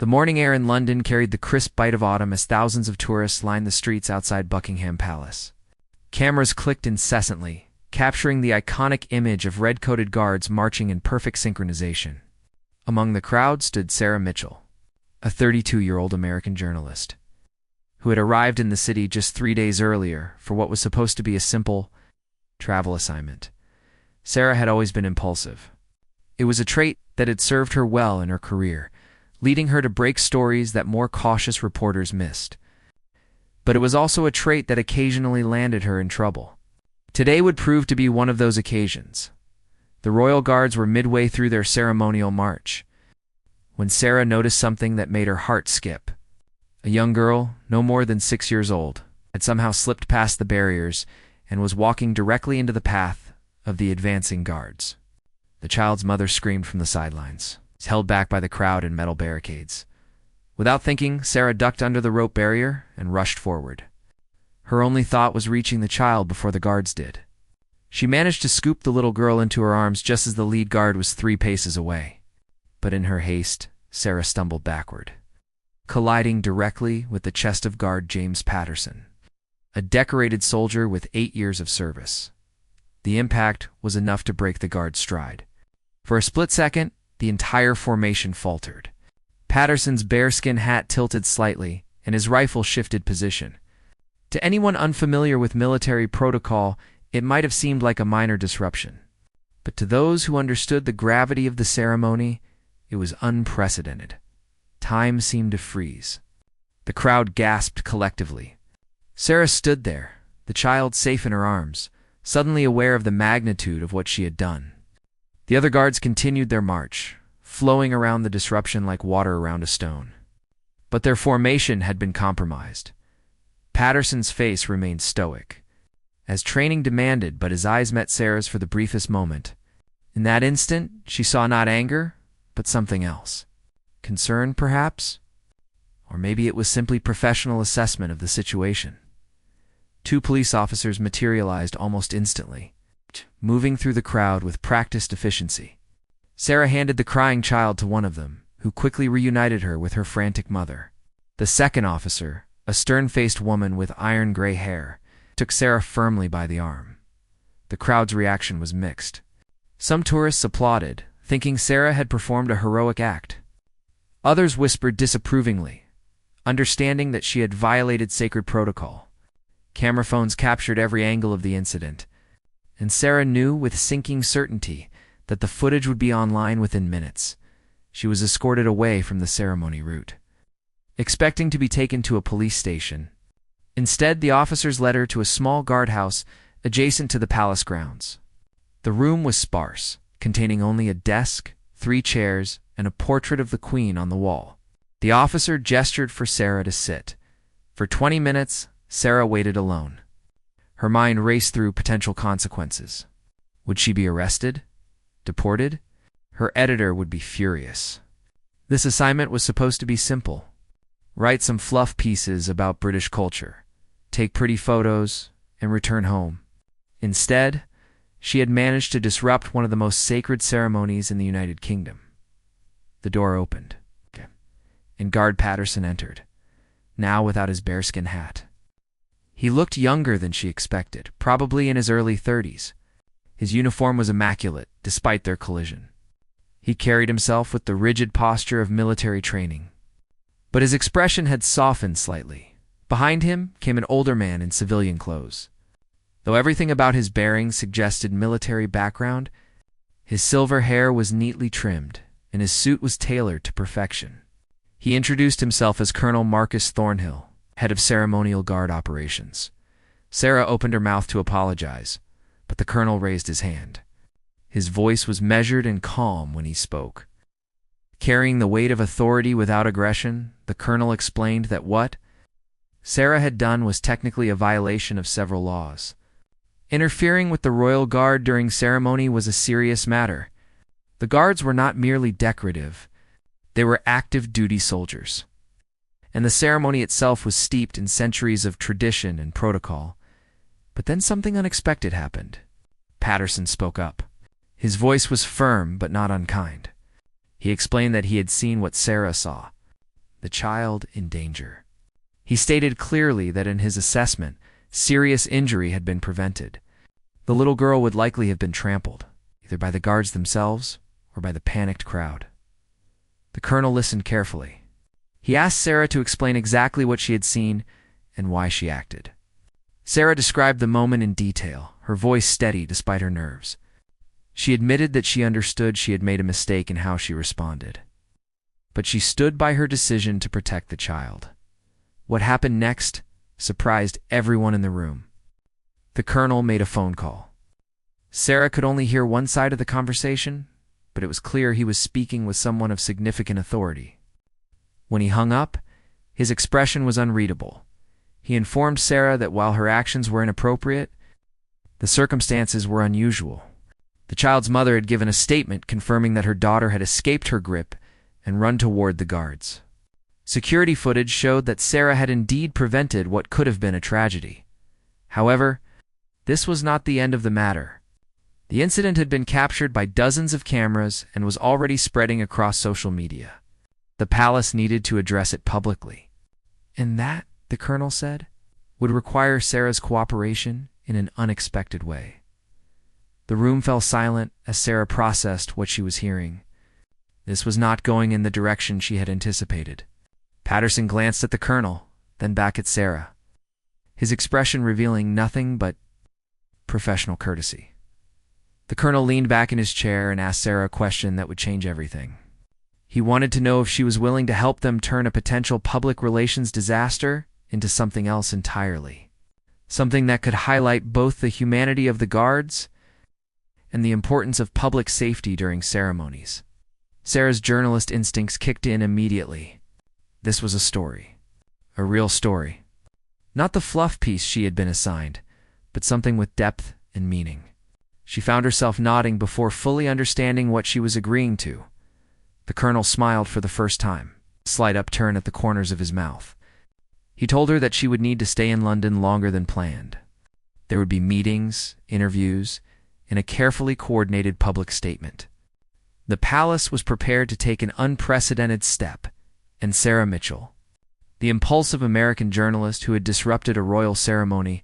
The morning air in London carried the crisp bite of autumn as thousands of tourists lined the streets outside Buckingham Palace. Cameras clicked incessantly, capturing the iconic image of red-coated guards marching in perfect synchronization. Among the crowd stood Sarah Mitchell, a 32-year-old American journalist, who had arrived in the city just 3 days earlier for what was supposed to be a simple travel assignment. Sarah had always been impulsive. It was a trait that had served her well in her career, leading her to break stories that more cautious reporters missed. But it was also a trait that occasionally landed her in trouble. Today would prove to be one of those occasions. The royal guards were midway through their ceremonial march, when Sarah noticed something that made her heart skip. A young girl, no more than 6 years old, had somehow slipped past the barriers and was walking directly into the path of the advancing guards. The child's mother screamed from the sidelines, held back by the crowd and metal barricades. Without thinking, Sarah ducked under the rope barrier and rushed forward. Her only thought was reaching the child before the guards did. She managed to scoop the little girl into her arms just as the lead guard was 3 paces away. But in her haste, Sarah stumbled backward, colliding directly with the chest of guard James Patterson, a decorated soldier with 8 years of service. The impact was enough to break the guard's stride. For a split second, the entire formation faltered. Patterson's bearskin hat tilted slightly, and his rifle shifted position. To anyone unfamiliar with military protocol, it might have seemed like a minor disruption. But to those who understood the gravity of the ceremony, it was unprecedented. Time seemed to freeze. The crowd gasped collectively. Sarah stood there, the child safe in her arms, suddenly aware of the magnitude of what she had done. The other guards continued their march, flowing around the disruption like water around a stone. But their formation had been compromised. Patterson's face remained stoic, as training demanded, but his eyes met Sarah's for the briefest moment. In that instant, she saw not anger, but something else. Concern, perhaps? Or maybe it was simply professional assessment of the situation. 2 police officers materialized almost instantly, moving through the crowd with practiced efficiency. Sarah handed the crying child to one of them, who quickly reunited her with her frantic mother. The second officer, a stern-faced woman with iron-gray hair, took Sarah firmly by the arm. The crowd's reaction was mixed. Some tourists applauded, thinking Sarah had performed a heroic act. Others whispered disapprovingly, understanding that she had violated sacred protocol. Camera phones captured every angle of the incident, and Sarah knew with sinking certainty that the footage would be online within minutes. She was escorted away from the ceremony route, expecting to be taken to a police station. Instead, the officers led her to a small guardhouse adjacent to the palace grounds. The room was sparse, containing only a desk, 3 chairs, and a portrait of the Queen on the wall. The officer gestured for Sarah to sit. For 20 minutes, Sarah waited alone. Her mind raced through potential consequences. Would she be arrested? Deported? Her editor would be furious. This assignment was supposed to be simple. Write some fluff pieces about British culture, take pretty photos, and return home. Instead, she had managed to disrupt one of the most sacred ceremonies in the United Kingdom. The door opened, and Guard Patterson entered, now without his bearskin hat. He looked younger than she expected, probably in his early 30s. His uniform was immaculate, despite their collision. He carried himself with the rigid posture of military training. But his expression had softened slightly. Behind him came an older man in civilian clothes. Though everything about his bearing suggested military background, his silver hair was neatly trimmed, and his suit was tailored to perfection. He introduced himself as Colonel Marcus Thornhill, head of ceremonial guard operations. Sarah opened her mouth to apologize, but the colonel raised his hand. His voice was measured and calm when he spoke. Carrying the weight of authority without aggression, the colonel explained that what Sarah had done was technically a violation of several laws. Interfering with the royal guard during ceremony was a serious matter. The guards were not merely decorative, they were active duty soldiers. And the ceremony itself was steeped in centuries of tradition and protocol. But then something unexpected happened. Patterson spoke up. His voice was firm but not unkind. He explained that he had seen what Sarah saw. the child in danger. He stated clearly that in his assessment, serious injury had been prevented. The little girl would likely have been trampled, either by the guards themselves or by the panicked crowd. The colonel listened carefully. He asked Sarah to explain exactly what she had seen and why she acted. Sarah described the moment in detail, her voice steady despite her nerves. She admitted that she understood she had made a mistake in how she responded. But she stood by her decision to protect the child. What happened next surprised everyone in the room. The colonel made a phone call. Sarah could only hear one side of the conversation, but it was clear he was speaking with someone of significant authority. When he hung up, his expression was unreadable. He informed Sarah that while her actions were inappropriate, the circumstances were unusual. The child's mother had given a statement confirming that her daughter had escaped her grip and run toward the guards. Security footage showed that Sarah had indeed prevented what could have been a tragedy. However, this was not the end of the matter. The incident had been captured by dozens of cameras and was already spreading across social media. The palace needed to address it publicly. And that, the colonel said, would require Sarah's cooperation in an unexpected way. The room fell silent as Sarah processed what she was hearing. This was not going in the direction she had anticipated. Patterson glanced at the colonel, then back at Sarah, his expression revealing nothing but professional courtesy. The colonel leaned back in his chair and asked Sarah a question that would change everything. He wanted to know if she was willing to help them turn a potential public relations disaster into something else entirely. Something that could highlight both the humanity of the guards and the importance of public safety during ceremonies. Sarah's journalist instincts kicked in immediately. This was a story. A real story. Not the fluff piece she had been assigned, but something with depth and meaning. She found herself nodding before fully understanding what she was agreeing to. The colonel smiled for the first time, a slight upturn at the corners of his mouth. He told her that she would need to stay in London longer than planned. There would be meetings, interviews, and a carefully coordinated public statement. The palace was prepared to take an unprecedented step, and Sarah Mitchell, the impulsive American journalist who had disrupted a royal ceremony,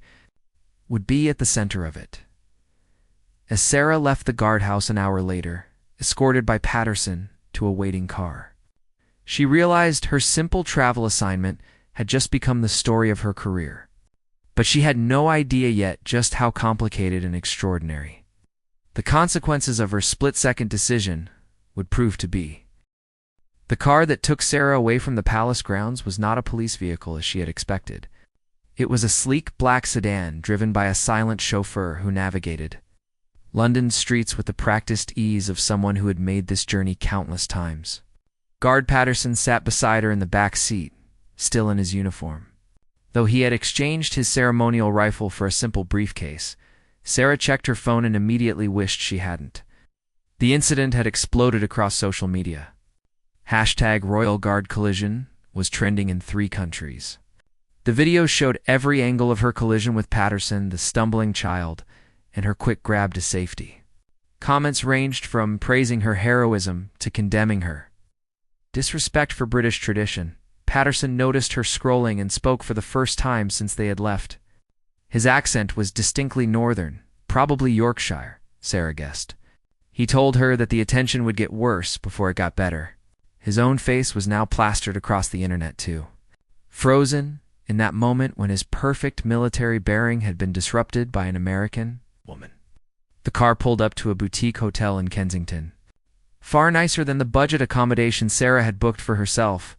would be at the center of it. As Sarah left the guardhouse an hour later, escorted by Patterson to a waiting car, she realized her simple travel assignment had just become the story of her career. But she had no idea yet just how complicated and extraordinary the consequences of her split-second decision would prove to be. The car that took Sarah away from the palace grounds was not a police vehicle as she had expected. It was a sleek black sedan driven by a silent chauffeur who navigated London's streets with the practiced ease of someone who had made this journey countless times. Guard Patterson sat beside her in the back seat, still in his uniform. Though he had exchanged his ceremonial rifle for a simple briefcase, Sarah checked her phone and immediately wished she hadn't. The incident had exploded across social media. #Royal Guard collision was trending in 3 countries. The video showed every angle of her collision with Patterson, the stumbling child, and her quick grab to safety. Comments ranged from praising her heroism to condemning her disrespect for British tradition. Patterson noticed her scrolling and spoke for the first time since they had left. His accent was distinctly northern, probably Yorkshire, Sarah guessed. He told her that the attention would get worse before it got better. His own face was now plastered across the internet too. Frozen in that moment when his perfect military bearing had been disrupted by an American woman. The car pulled up to a boutique hotel in Kensington. Far nicer than the budget accommodation Sarah had booked for herself.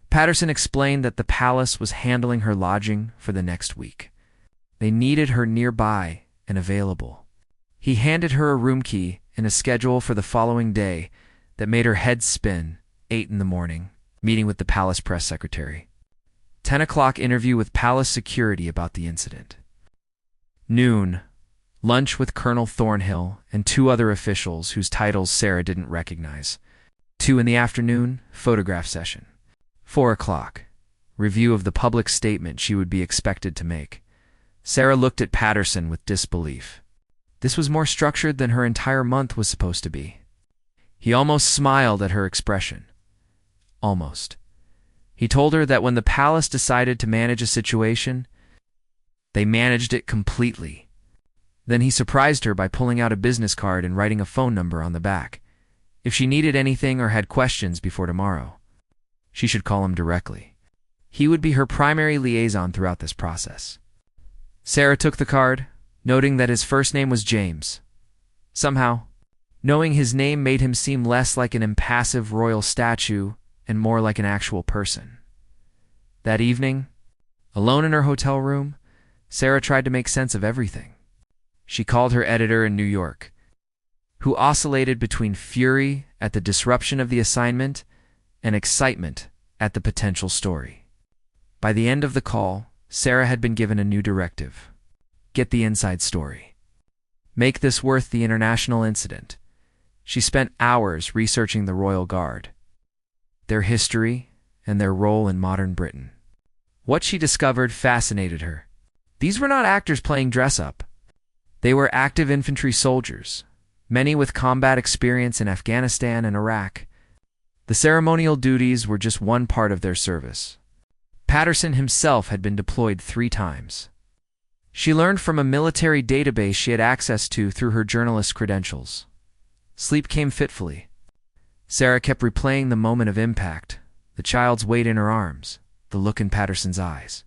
Patterson explained that the palace was handling her lodging for the next week. They needed her nearby and available. He handed her a room key and a schedule for the following day that made her head spin. 8 in the morning, meeting with the palace press secretary. 10 o'clock interview with palace security about the incident. Noon, lunch with Colonel Thornhill and 2 other officials whose titles Sarah didn't recognize. 2 in the afternoon, photograph session. 4 o'clock, review of the public statement she would be expected to make. Sarah looked at Patterson with disbelief. This was more structured than her entire month was supposed to be. He almost smiled at her expression. Almost. He told her that when the palace decided to manage a situation, they managed it completely. Then he surprised her by pulling out a business card and writing a phone number on the back. If she needed anything or had questions before tomorrow, she should call him directly. He would be her primary liaison throughout this process. Sarah took the card, noting that his first name was James. Somehow, knowing his name made him seem less like an impassive royal statue and more like an actual person. That evening, alone in her hotel room, Sarah tried to make sense of everything. She called her editor in New York, who oscillated between fury at the disruption of the assignment and excitement at the potential story. By the end of the call, Sarah had been given a new directive. Get the inside story. Make this worth the international incident. She spent hours researching the Royal Guard, their history, and their role in modern Britain. What she discovered fascinated her. These were not actors playing dress-up. They were active infantry soldiers, many with combat experience in Afghanistan and Iraq. The ceremonial duties were just one part of their service. Patterson himself had been deployed 3 times. She learned from a military database she had access to through her journalist credentials. Sleep came fitfully. Sarah kept replaying the moment of impact, the child's weight in her arms, the look in Patterson's eyes.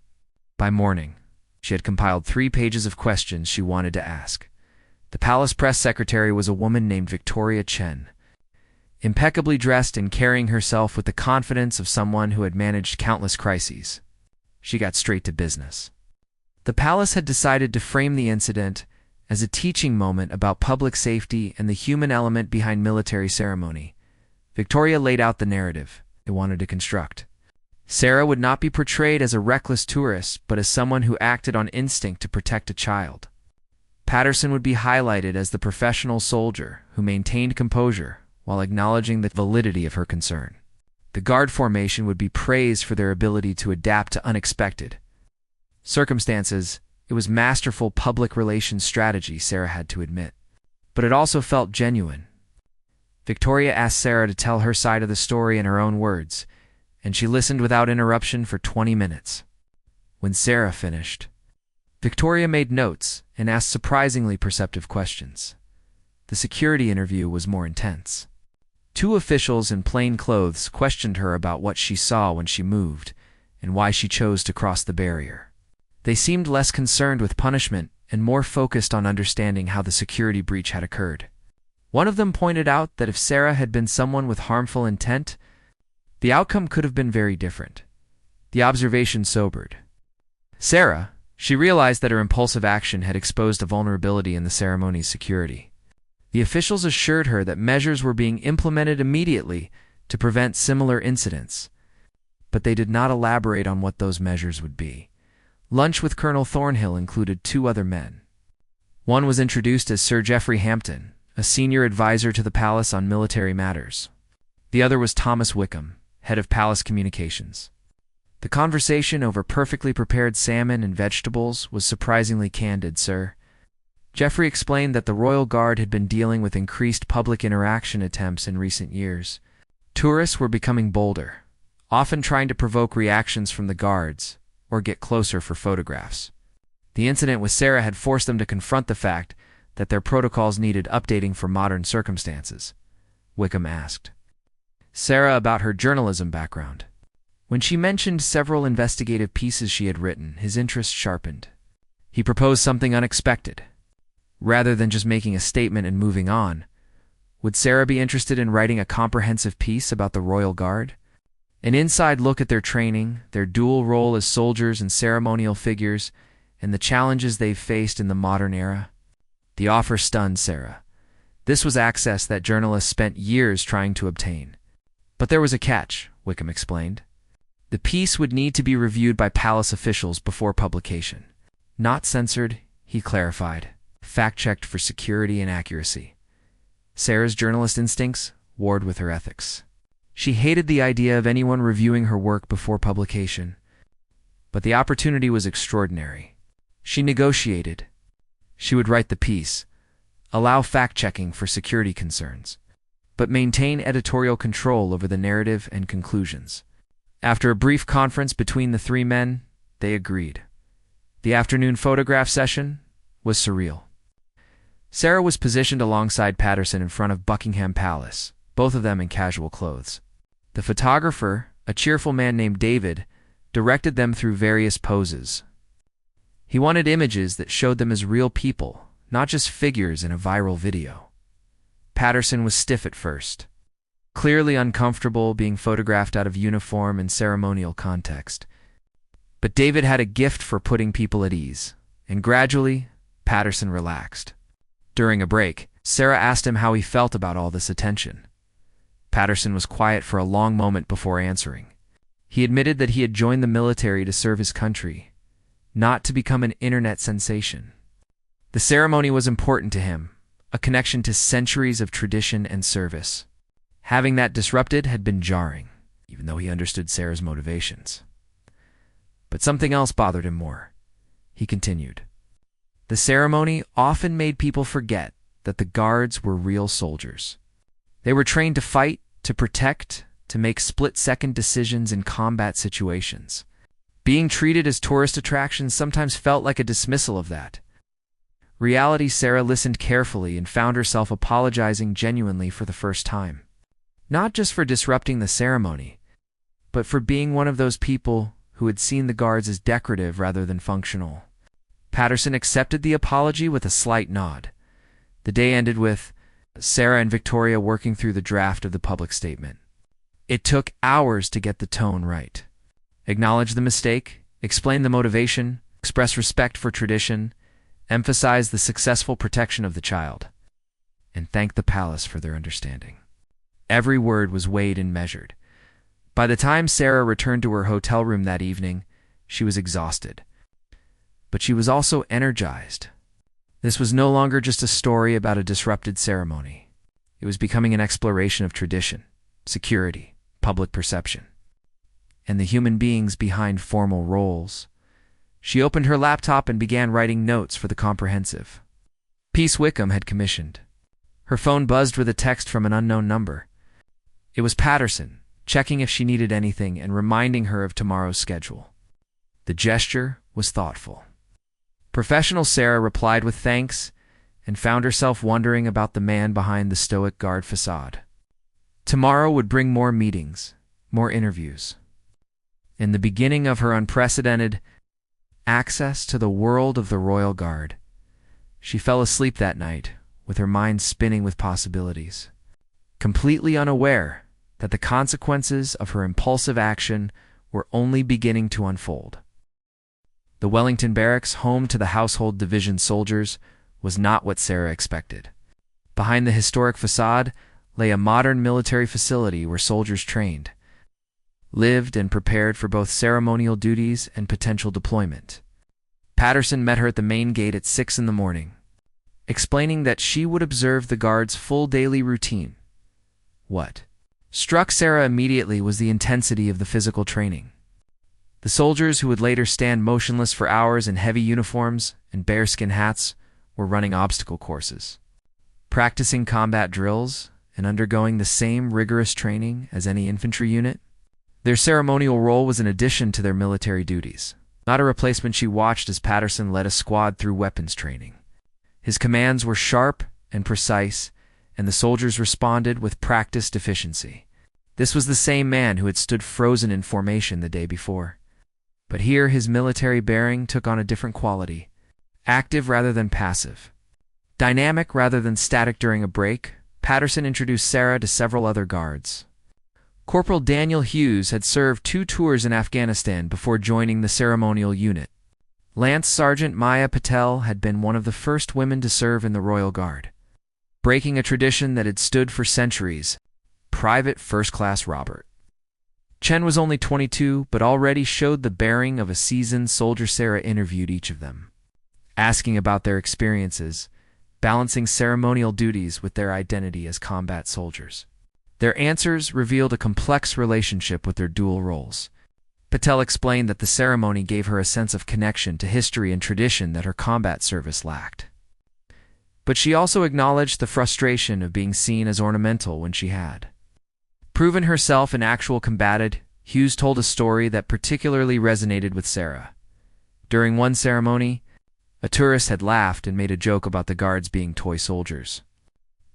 By morning, she had compiled 3 pages of questions she wanted to ask. The palace press secretary was a woman named Victoria Chen, impeccably dressed and carrying herself with the confidence of someone who had managed countless crises. She got straight to business. The palace had decided to frame the incident as a teaching moment about public safety and the human element behind military ceremony. Victoria laid out the narrative they wanted to construct. Sarah would not be portrayed as a reckless tourist, but as someone who acted on instinct to protect a child. Patterson would be highlighted as the professional soldier who maintained composure while acknowledging the validity of her concern. The guard formation would be praised for their ability to adapt to unexpected circumstances. It was masterful public relations strategy, Sarah had to admit. But it also felt genuine. Victoria asked Sarah to tell her side of the story in her own words, and she listened without interruption for 20 minutes. When Sarah finished, Victoria made notes and asked surprisingly perceptive questions. The security interview was more intense. 2 officials in plain clothes questioned her about what she saw when she moved and why she chose to cross the barrier. They seemed less concerned with punishment and more focused on understanding how the security breach had occurred. One of them pointed out that if Sarah had been someone with harmful intent, the outcome could have been very different. The observation sobered Sarah. She realized that her impulsive action had exposed a vulnerability in the ceremony's security. The officials assured her that measures were being implemented immediately to prevent similar incidents, but they did not elaborate on what those measures would be. Lunch with Colonel Thornhill included 2 other men. One was introduced as Sir Geoffrey Hampton, a senior advisor to the palace on military matters. The other was Thomas Wickham, head of palace communications. The conversation over perfectly prepared salmon and vegetables was surprisingly candid, sir. Geoffrey explained that the Royal Guard had been dealing with increased public interaction attempts in recent years. Tourists were becoming bolder, often trying to provoke reactions from the guards or get closer for photographs. The incident with Sarah had forced them to confront the fact that their protocols needed updating for modern circumstances. Wickham asked Sarah about her journalism background. When she mentioned several investigative pieces she had written, his interest sharpened. He proposed something unexpected. Rather than just making a statement and moving on, would Sarah be interested in writing a comprehensive piece about the Royal Guard? An inside look at their training, their dual role as soldiers and ceremonial figures, and the challenges they've faced in the modern era? The offer stunned Sarah. This was access that journalists spent years trying to obtain. But there was a catch, Wickham explained. The piece would need to be reviewed by palace officials before publication. Not censored, he clarified. Fact-checked for security and accuracy. Sarah's journalist instincts warred with her ethics. She hated the idea of anyone reviewing her work before publication. But the opportunity was extraordinary. She negotiated. She would write the piece, allow fact-checking for security concerns, but maintain editorial control over the narrative and conclusions. After a brief conference between the three men, they agreed. The afternoon photograph session was surreal. Sarah was positioned alongside Patterson in front of Buckingham Palace, both of them in casual clothes. The photographer, a cheerful man named David, directed them through various poses. He wanted images that showed them as real people, not just figures in a viral video. Patterson was stiff at first, clearly uncomfortable being photographed out of uniform and ceremonial context. But David had a gift for putting people at ease, and gradually, Patterson relaxed. During a break, Sarah asked him how he felt about all this attention. Patterson was quiet for a long moment before answering. He admitted that he had joined the military to serve his country, not to become an internet sensation. The ceremony was important to him, a connection to centuries of tradition and service. Having that disrupted had been jarring, even though he understood Sarah's motivations. But something else bothered him more. He continued. The ceremony often made people forget that the guards were real soldiers. They were trained to fight, to protect, to make split-second decisions in combat situations. Being treated as tourist attractions sometimes felt like a dismissal of that. Reality, Sarah listened carefully and found herself apologizing genuinely for the first time. Not just for disrupting the ceremony, but for being one of those people who had seen the guards as decorative rather than functional. Patterson accepted the apology with a slight nod. The day ended with Sarah and Victoria working through the draft of the public statement. It took hours to get the tone right. Acknowledge the mistake, explain the motivation, express respect for tradition, emphasize the successful protection of the child, and thank the palace for their understanding. Every word was weighed and measured. By the time Sarah returned to her hotel room that evening, she was exhausted. But she was also energized. This was no longer just a story about a disrupted ceremony. It was becoming an exploration of tradition, security, public perception, and the human beings behind formal roles. She opened her laptop and began writing notes for the comprehensive piece Wickham had commissioned. Her phone buzzed with a text from an unknown number. It was Patterson, checking if she needed anything and reminding her of tomorrow's schedule. The gesture was thoughtful. Professional Sarah replied with thanks and found herself wondering about the man behind the stoic guard facade. Tomorrow would bring more meetings, more interviews. In the beginning of her unprecedented access to the world of the Royal Guard, she fell asleep that night with her mind spinning with possibilities, completely unaware that the consequences of her impulsive action were only beginning to unfold. The Wellington Barracks, home to the Household Division soldiers, was not what Sarah expected. Behind the historic facade lay a modern military facility where soldiers trained, lived, and prepared for both ceremonial duties and potential deployment. Patterson met her at the main gate at 6 in the morning, explaining that she would observe the guards' full daily routine. What struck Sarah immediately was the intensity of the physical training. The soldiers, who would later stand motionless for hours in heavy uniforms and bearskin hats, were running obstacle courses, practicing combat drills, and undergoing the same rigorous training as any infantry unit. Their ceremonial role was an addition to their military duties, not a replacement. She watched as Patterson led a squad through weapons training. His commands were sharp and precise, and the soldiers responded with practiced efficiency. This was the same man who had stood frozen in formation the day before. But here his military bearing took on a different quality, active rather than passive, dynamic rather than static. During a break, Patterson introduced Sarah to several other guards. Corporal Daniel Hughes had served 2 tours in Afghanistan before joining the ceremonial unit. Lance Sergeant Maya Patel had been one of the first women to serve in the Royal Guard, breaking a tradition that had stood for centuries. Private First Class Robert Chen was only 22, but already showed the bearing of a seasoned soldier. Sarah interviewed each of them, asking about their experiences, balancing ceremonial duties with their identity as combat soldiers. Their answers revealed a complex relationship with their dual roles. Patel explained that the ceremony gave her a sense of connection to history and tradition that her combat service lacked. But she also acknowledged the frustration of being seen as ornamental when she had proven herself in actual combated Hughes told a story that particularly resonated with Sarah. During one ceremony, a tourist had laughed and made a joke about the guards being toy soldiers.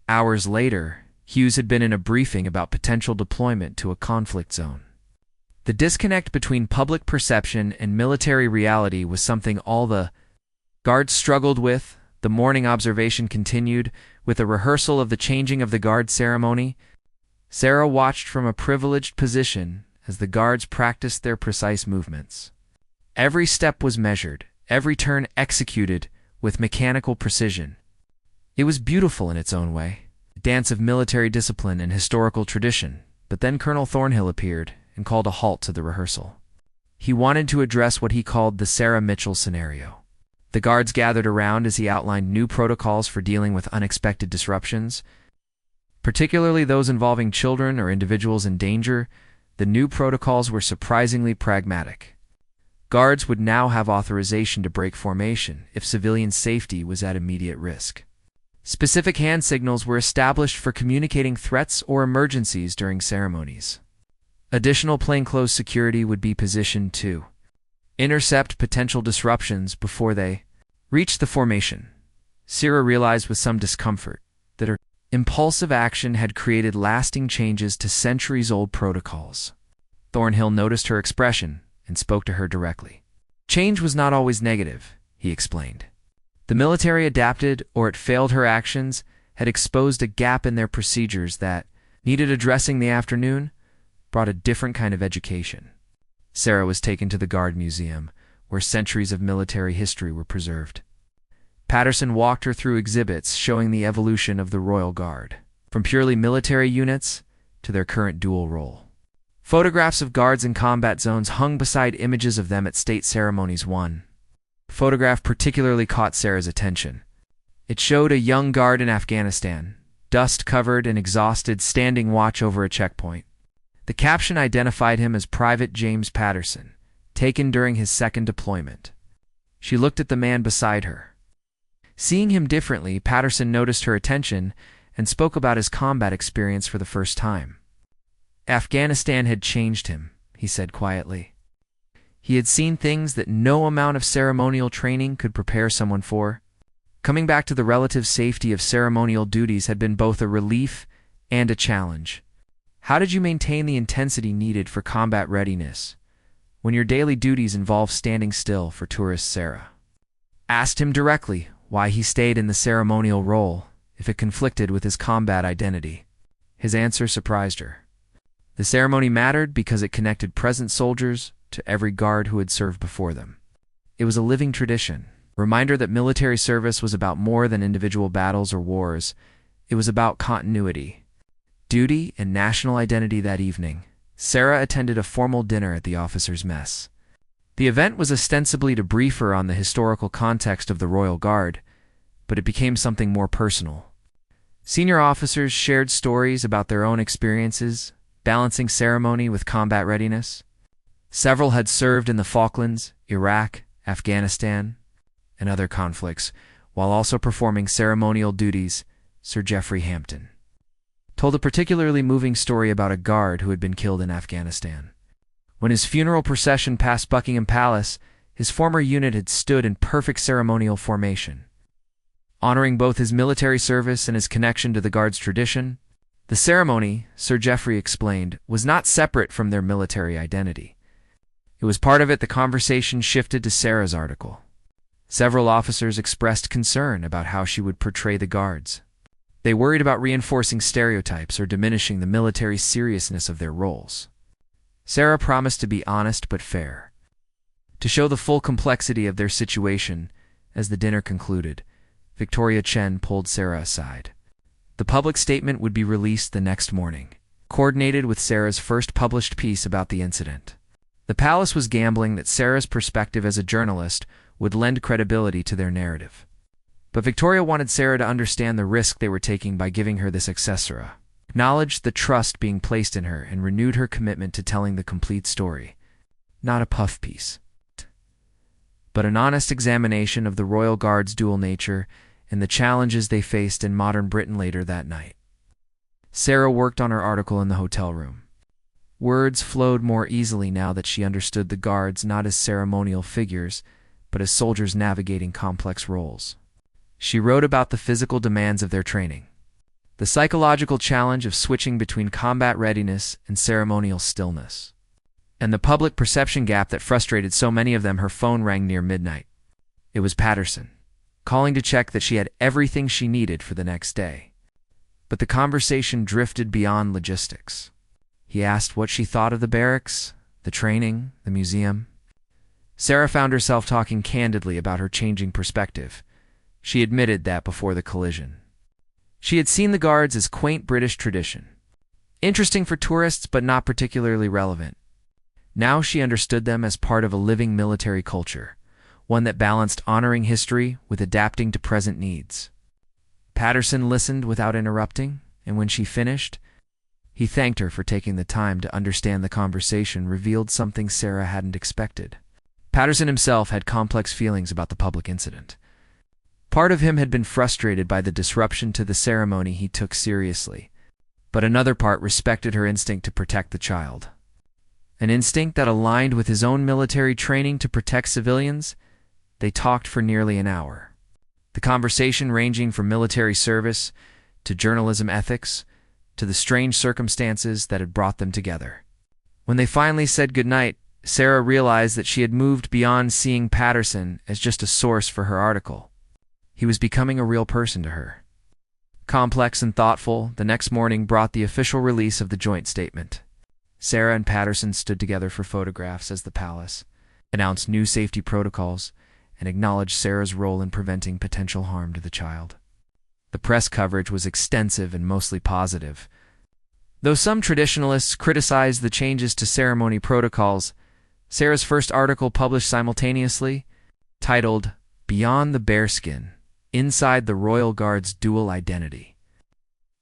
Hours later, Hughes had been in a briefing about potential deployment to a conflict zone. The disconnect between public perception and military reality was something all the guards struggled with. The morning observation continued, with a rehearsal of the changing of the guard ceremony. Sarah watched from a privileged position as the guards practiced their precise movements. Every step was measured, every turn executed with mechanical precision. It was beautiful in its own way, a dance of military discipline and historical tradition. But then Colonel Thornhill appeared and called a halt to the rehearsal. He wanted to address what he called the Sarah Mitchell scenario. The guards gathered around as he outlined new protocols for dealing with unexpected disruptions, particularly those involving children or individuals in danger. The new protocols were surprisingly pragmatic. Guards would now have authorization to break formation if civilian safety was at immediate risk. Specific hand signals were established for communicating threats or emergencies during ceremonies. Additional plainclothes security would be positioned to intercept potential disruptions before they reached the formation. Sarah realized with some discomfort that her impulsive action had created lasting changes to centuries-old protocols. Thornhill noticed her expression and spoke to her directly. Change was not always negative, he explained. The military adapted, or it failed. Her actions had exposed a gap in their procedures that needed addressing. The afternoon brought a different kind of education. Sarah was taken to the Guard Museum, where centuries of military history were preserved. Patterson walked her through exhibits showing the evolution of the Royal Guard, from purely military units to their current dual role. Photographs of guards in combat zones hung beside images of them at state ceremonies. One photograph particularly caught Sarah's attention. It showed a young guard in Afghanistan, dust-covered and exhausted, standing watch over a checkpoint. The caption identified him as Private James Patterson, taken during his second deployment. She looked at the man beside her. Seeing him differently, Patterson noticed her attention and spoke about his combat experience for the first time. Afghanistan had changed him, he said quietly. He had seen things that no amount of ceremonial training could prepare someone for. Coming back to the relative safety of ceremonial duties had been both a relief and a challenge. How did you maintain the intensity needed for combat readiness when your daily duties involve standing still for tourists? Sarah asked him directly why he stayed in the ceremonial role if it conflicted with his combat identity. His answer surprised her. The ceremony mattered because it connected present soldiers to every guard who had served before them. It was a living tradition, a reminder that military service was about more than individual battles or wars. It was about continuity, duty, and national identity. That evening, Sarah attended a formal dinner at the officers' mess. The event was ostensibly to brief her on the historical context of the Royal Guard, but it became something more personal. Senior officers shared stories about their own experiences, balancing ceremony with combat readiness. Several had served in the Falklands, Iraq, Afghanistan, and other conflicts, while also performing ceremonial duties. Sir Geoffrey Hampton told a particularly moving story about a guard who had been killed in Afghanistan. When his funeral procession passed Buckingham Palace, his former unit had stood in perfect ceremonial formation. Honoring both his military service and his connection to the Guard's tradition, the ceremony, Sir Geoffrey explained, was not separate from their military identity. It was part of it. The conversation shifted to Sarah's article. Several officers expressed concern about how she would portray the Guards. They worried about reinforcing stereotypes or diminishing the military seriousness of their roles. Sarah promised to be honest but fair, to show the full complexity of their situation. As the dinner concluded, Victoria Chen pulled Sarah aside. The public statement would be released the next morning, coordinated with Sarah's first published piece about the incident. The palace was gambling that Sarah's perspective as a journalist would lend credibility to their narrative. But Victoria wanted Sarah to understand the risk they were taking by giving her this accessora, acknowledged the trust being placed in her, and renewed her commitment to telling the complete story. Not a puff piece, but an honest examination of the Royal Guard's dual nature and the challenges they faced in modern Britain. Later that night, Sarah worked on her article in the hotel room. Words flowed more easily now that she understood the guards not as ceremonial figures, but as soldiers navigating complex roles. She wrote about the physical demands of their training, the psychological challenge of switching between combat readiness and ceremonial stillness, and the public perception gap that frustrated so many of them. Her phone rang near midnight. It was Patterson, calling to check that she had everything she needed for the next day. But the conversation drifted beyond logistics. He asked what she thought of the barracks, the training, the museum. Sarah found herself talking candidly about her changing perspective. She admitted that before the collision. She had seen the guards as quaint British tradition, interesting for tourists but not particularly relevant. Now she understood them as part of a living military culture, one that balanced honoring history with adapting to present needs. Patterson listened without interrupting, and when she finished, he thanked her for taking the time to understand. The conversation revealed something Sarah hadn't expected. Patterson himself had complex feelings about the public incident. Part of him had been frustrated by the disruption to the ceremony he took seriously, but another part respected her instinct to protect the child. An instinct that aligned with his own military training to protect civilians. They talked for nearly an hour, the conversation ranging from military service to journalism ethics to the strange circumstances that had brought them together. When they finally said goodnight, Sarah realized that she had moved beyond seeing Patterson as just a source for her article. He was becoming a real person to her. Complex and thoughtful, the next morning brought the official release of the joint statement. Sarah and Patterson stood together for photographs as the palace announced new safety protocols and acknowledged Sarah's role in preventing potential harm to the child. The press coverage was extensive and mostly positive. Though some traditionalists criticized the changes to ceremony protocols, Sarah's first article published simultaneously, titled "Beyond the Bearskin: Inside the Royal Guard's Dual Identity."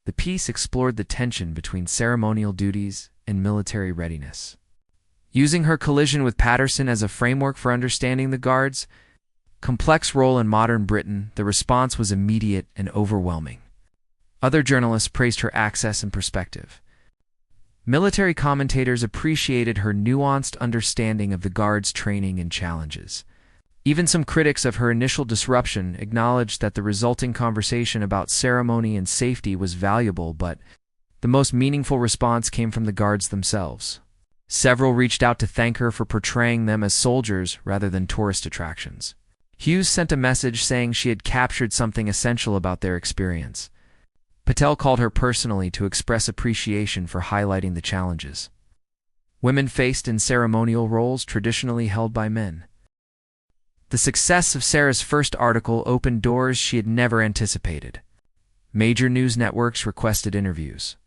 The piece explored the tension between ceremonial duties and military readiness. Using her collision with Patterson as a framework for understanding the Guards' complex role in modern Britain, the response was immediate and overwhelming. Other journalists praised her access and perspective. Military commentators appreciated her nuanced understanding of the Guards' training and challenges. Even some critics of her initial disruption acknowledged that the resulting conversation about ceremony and safety was valuable, but the most meaningful response came from the Guards themselves. Several reached out to thank her for portraying them as soldiers rather than tourist attractions. Hughes sent a message saying she had captured something essential about their experience. Patel called her personally to express appreciation for highlighting the challenges women faced in ceremonial roles traditionally held by men. The success of Sarah's first article opened doors she had never anticipated. Major news networks requested interviews.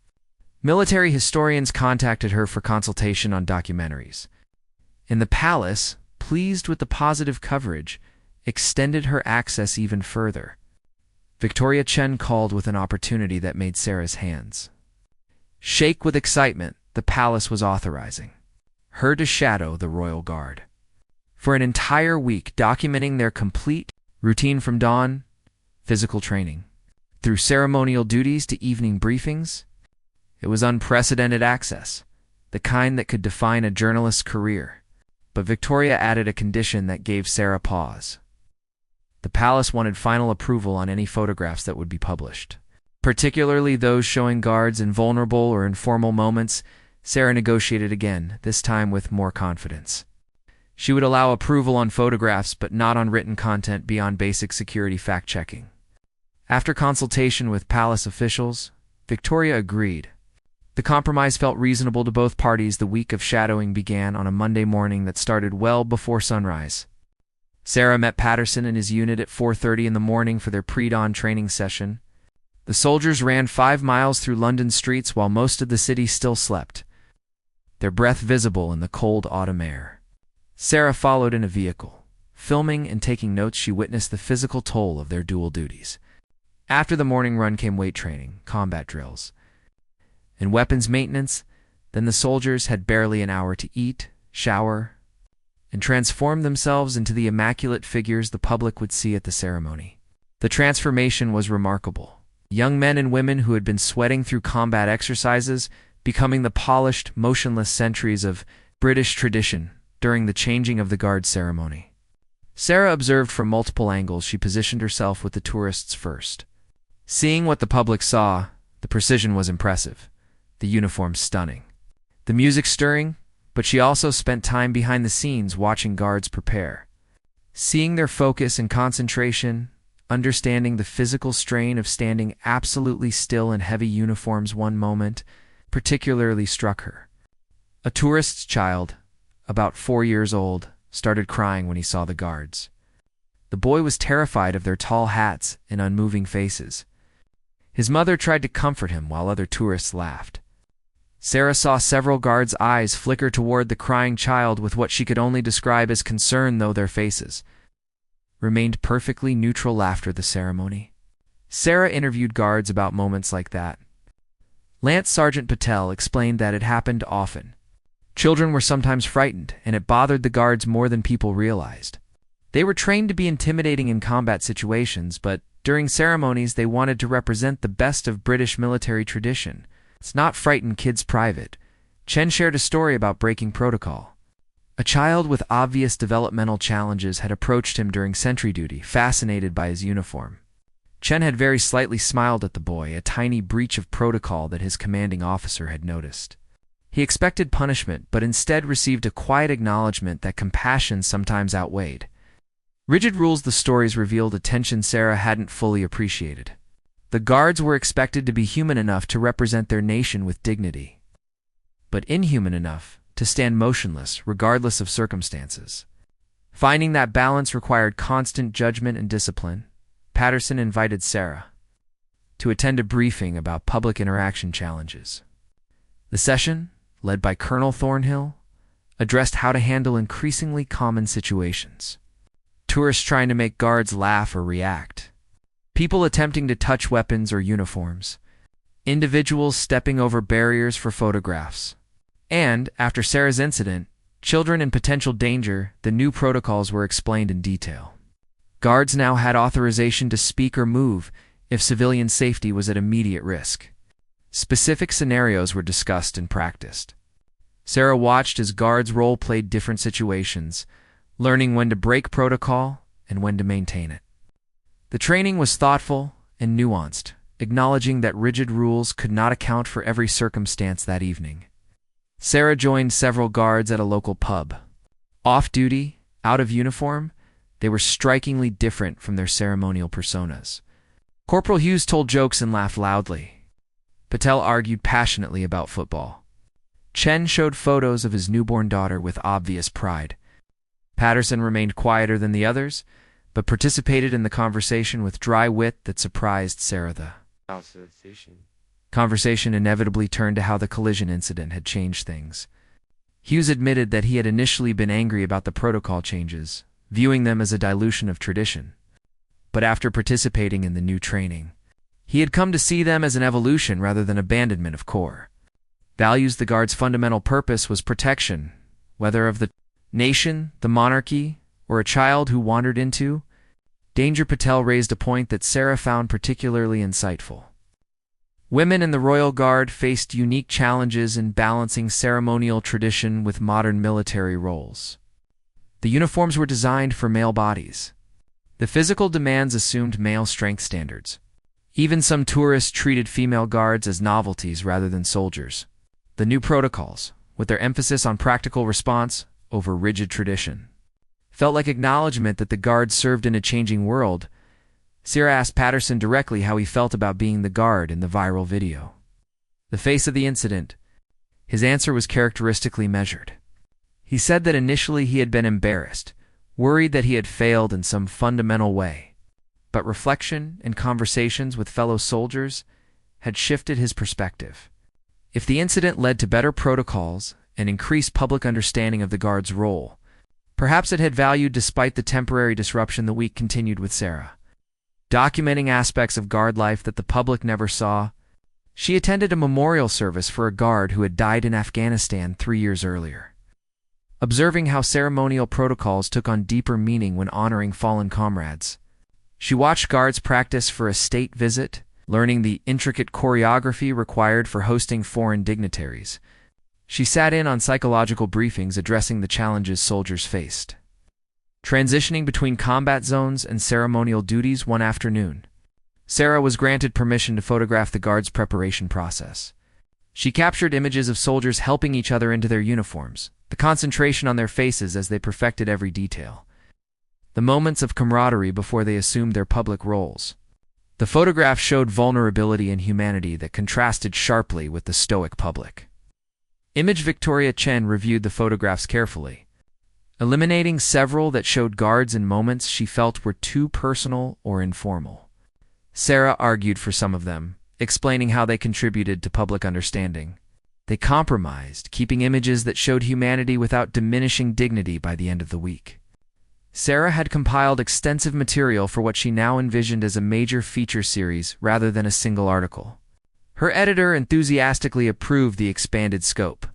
Military historians contacted her for consultation on documentaries. And the palace, pleased with the positive coverage, extended her access even further. Victoria Chen called with an opportunity that made Sarah's hands shake with excitement. The palace was authorizing her to shadow the Royal Guard for an entire week, documenting their complete routine from dawn, physical training, through ceremonial duties to evening briefings. It was unprecedented access, the kind that could define a journalist's career. But Victoria added a condition that gave Sarah pause. The palace wanted final approval on any photographs that would be published, particularly those showing Guards in vulnerable or informal moments. Sarah negotiated again, this time with more confidence. She would allow approval on photographs but not on written content beyond basic security fact-checking. After consultation with palace officials, Victoria agreed. The compromise felt reasonable to both parties. The week of shadowing began on a Monday morning that started well before sunrise. Sarah met Patterson and his unit at 4:30 in the morning for their pre-dawn training session. The soldiers ran 5 miles through London streets while most of the city still slept, their breath visible in the cold autumn air. Sarah followed in a vehicle. Filming and taking notes, she witnessed the physical toll of their dual duties. After the morning run came weight training, combat drills, and weapons maintenance. Then the soldiers had barely an hour to eat, shower, and transform themselves into the immaculate figures the public would see at the ceremony. The transformation was remarkable. Young men and women who had been sweating through combat exercises becoming the polished, motionless sentries of British tradition during the changing of the guard ceremony. Sarah observed from multiple angles. She positioned herself with the tourists first. Seeing what the public saw, the precision was impressive, the uniform stunning, the music stirring, but she also spent time behind the scenes watching guards prepare. Seeing their focus and concentration, understanding the physical strain of standing absolutely still in heavy uniforms one moment, particularly struck her. A tourist's child, about 4 years old, started crying when he saw the guards. The boy was terrified of their tall hats and unmoving faces. His mother tried to comfort him while other tourists laughed. Sarah saw several guards' eyes flicker toward the crying child with what she could only describe as concern, though their faces remained perfectly neutral after the ceremony. Sarah interviewed guards about moments like that. Lance Sergeant Patel explained that it happened often. Children were sometimes frightened, and it bothered the guards more than people realized. They were trained to be intimidating in combat situations, but during ceremonies they wanted to represent the best of British military tradition. It's not frighten kids private. Chen shared a story about breaking protocol. A child with obvious developmental challenges had approached him during sentry duty, fascinated by his uniform. Chen had very slightly smiled at the boy, a tiny breach of protocol that his commanding officer had noticed. He expected punishment, but instead received a quiet acknowledgement that compassion sometimes outweighed rigid rules. The stories revealed a tension Sarah hadn't fully appreciated. The guards were expected to be human enough to represent their nation with dignity, but inhuman enough to stand motionless regardless of circumstances. Finding that balance required constant judgment and discipline, Patterson invited Sarah to attend a briefing about public interaction challenges. The session, led by Colonel Thornhill, addressed how to handle increasingly common situations. Tourists trying to make guards laugh or react, people attempting to touch weapons or uniforms, individuals stepping over barriers for photographs, and, after Sarah's incident, children in potential danger. The new protocols were explained in detail. Guards now had authorization to speak or move if civilian safety was at immediate risk. Specific scenarios were discussed and practiced. Sarah watched as guards role-played different situations, learning when to break protocol and when to maintain it. The training was thoughtful and nuanced, acknowledging that rigid rules could not account for every circumstance that evening. Sarah joined several guards at a local pub. Off-duty, out of uniform, they were strikingly different from their ceremonial personas. Corporal Hughes told jokes and laughed loudly. Patel argued passionately about football. Chen showed photos of his newborn daughter with obvious pride. Patterson remained quieter than the others, but participated in the conversation with dry wit that surprised Sarah. The conversation inevitably turned to how the collision incident had changed things. Hughes admitted that he had initially been angry about the protocol changes, viewing them as a dilution of tradition. But after participating in the new training, he had come to see them as an evolution rather than abandonment of core values. The Guard's fundamental purpose was protection, whether of the nation, the monarchy, or a child who wandered into danger. Patel raised a point that Sarah found particularly insightful. Women in the Royal Guard faced unique challenges in balancing ceremonial tradition with modern military roles. The uniforms were designed for male bodies. The physical demands assumed male strength standards. Even some tourists treated female guards as novelties rather than soldiers. The new protocols, with their emphasis on practical response over rigid tradition, felt like acknowledgement that the guards served in a changing world. Sarah asked Patterson directly how he felt about being the guard in the viral video. The face of the incident. His answer was characteristically measured. He said that initially he had been embarrassed, worried that he had failed in some fundamental way. But reflection and conversations with fellow soldiers had shifted his perspective. If the incident led to better protocols and increased public understanding of the guard's role, perhaps it had value despite the temporary disruption. The week continued with Sarah documenting aspects of guard life that the public never saw. She attended a memorial service for a guard who had died in Afghanistan 3 years earlier. Observing how ceremonial protocols took on deeper meaning when honoring fallen comrades, she watched guards practice for a state visit, learning the intricate choreography required for hosting foreign dignitaries. She sat in on psychological briefings addressing the challenges soldiers faced. Transitioning between combat zones and ceremonial duties one afternoon, Sarah was granted permission to photograph the guards' preparation process. She captured images of soldiers helping each other into their uniforms, the concentration on their faces as they perfected every detail, the moments of camaraderie before they assumed their public roles. The photograph showed vulnerability and humanity that contrasted sharply with the stoic public. Image Victoria Chen reviewed the photographs carefully, eliminating several that showed guards in moments she felt were too personal or informal. Sarah argued for some of them, explaining how they contributed to public understanding. They compromised, keeping images that showed humanity without diminishing dignity by the end of the week. Sarah had compiled extensive material for what she now envisioned as a major feature series rather than a single article. Her editor enthusiastically approved the expanded scope,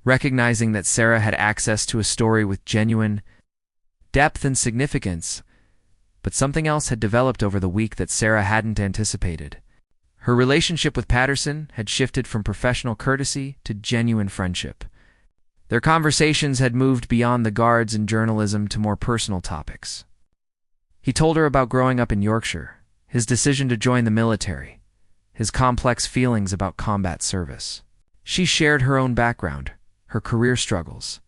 recognizing that Sarah had access to a story with genuine depth and significance. But something else had developed over the week that Sarah hadn't anticipated. Her relationship with Patterson had shifted from professional courtesy to genuine friendship. Their conversations had moved beyond the guards and journalism to more personal topics. He told her about growing up in Yorkshire, his decision to join the military, his complex feelings about combat service. She shared her own background, her career struggles,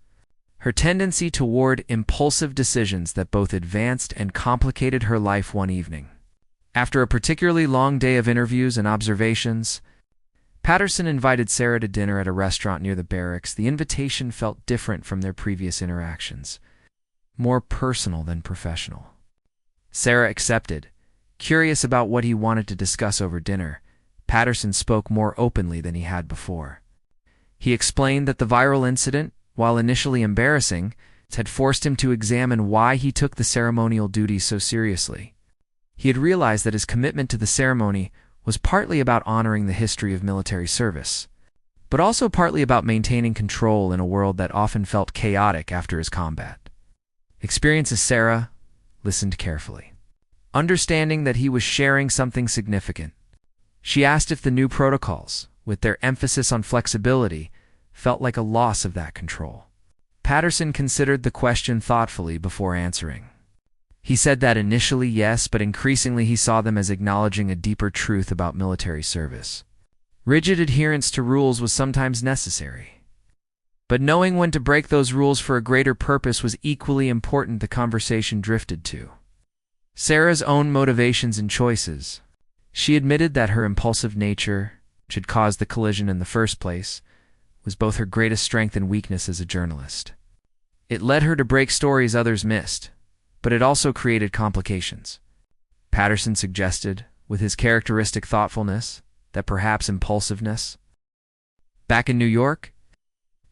her tendency toward impulsive decisions that both advanced and complicated her life one evening. After a particularly long day of interviews and observations, Patterson invited Sarah to dinner at a restaurant near the barracks. The invitation felt different from their previous interactions, more personal than professional. Sarah accepted, curious about what he wanted to discuss over dinner. Patterson spoke more openly than he had before. He explained that the viral incident, while initially embarrassing, had forced him to examine why he took the ceremonial duties so seriously. He had realized that his commitment to the ceremony was partly about honoring the history of military service, but also partly about maintaining control in a world that often felt chaotic after his combat. Experienced as Sarah listened carefully, understanding that he was sharing something significant. She asked if the new protocols, with their emphasis on flexibility, felt like a loss of that control. Patterson considered the question thoughtfully before answering. He said that initially yes, but increasingly he saw them as acknowledging a deeper truth about military service. Rigid adherence to rules was sometimes necessary, but knowing when to break those rules for a greater purpose was equally important. The conversation drifted to Sarah's own motivations and choices. She admitted that her impulsive nature, which had caused the collision in the first place, was both her greatest strength and weakness as a journalist. It led her to break stories others missed, but it also created complications. Patterson suggested, with his characteristic thoughtfulness, that perhaps impulsiveness. Back in New York,